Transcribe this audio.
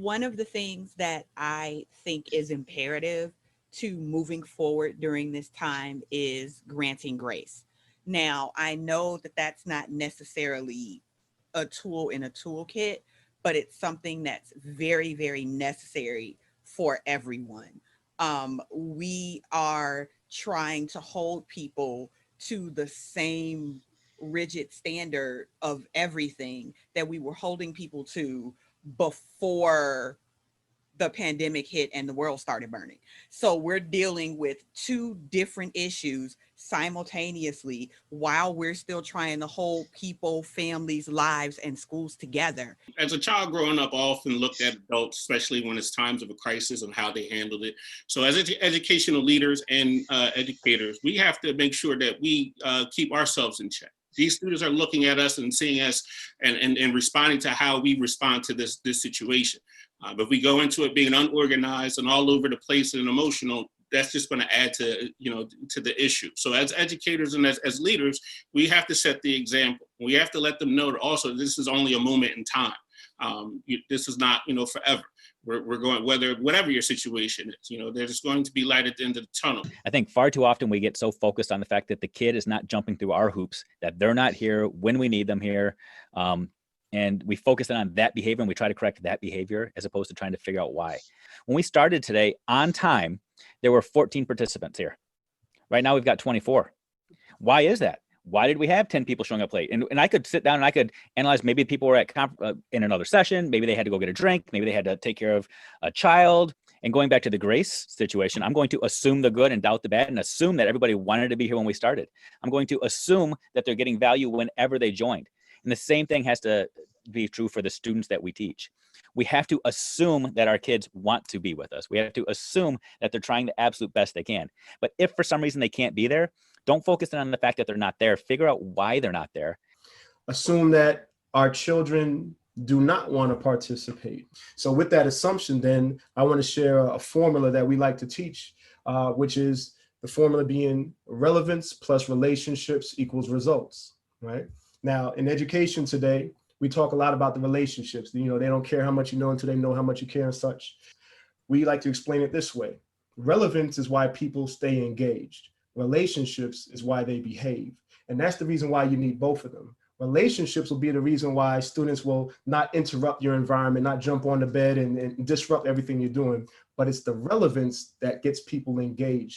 one of the things that I think is imperative to moving forward during this time is granting grace. Now, I know that that's not necessarily a tool in a toolkit, but it's something that's very, very necessary for everyone. We are trying to hold people to the same rigid standard of everything that we were holding people to before the pandemic hit and the world started burning. So we're dealing with two different issues simultaneously while we're still trying to hold people, families, lives, and schools together. As a child growing up, I often looked at adults, especially when it's times of a crisis, and how they handled it. So as educational leaders and educators, we have to make sure that we keep ourselves in check. These students are looking at us and seeing us and responding to how we respond to this situation. But if we go into it being unorganized and all over the place and emotional, that's just going to add to, to the issue. So as educators and as leaders, we have to set the example. We have to let them know that also this is only a moment in time. This is not, forever. We're going, whatever your situation is, there's going to be light at the end of the tunnel. I think far too often we get so focused on the fact that the kid is not jumping through our hoops, that they're not here when we need them here. And we focus on that behavior and we try to correct that behavior as opposed to trying to figure out why. When we started today on time, there were 14 participants here. Right now we've got 24. Why is that? Why did we have 10 people showing up late? And I could sit down and I could analyze, maybe people were at in another session. Maybe they had to go get a drink. Maybe they had to take care of a child. And going back to the grace situation, I'm going to assume the good and doubt the bad and assume that everybody wanted to be here when we started. I'm going to assume that they're getting value whenever they joined. And the same thing has to be true for the students that we teach. We have to assume that our kids want to be with us. We have to assume that they're trying the absolute best they can. But if for some reason they can't be there, don't focus on the fact that they're not there. Figure out why they're not there. Assume that our children do not want to participate. So with that assumption, then I want to share a formula that we like to teach, which is the formula being relevance plus relationships equals results, right? Now, in education today, we talk a lot about the relationships. They don't care how much you know until they know how much you care and such. We like to explain it this way. Relevance is why people stay engaged. Relationships is why they behave. And that's the reason why you need both of them. Relationships will be the reason why students will not interrupt your environment, not jump on the bed and disrupt everything you're doing. But it's the relevance that gets people engaged.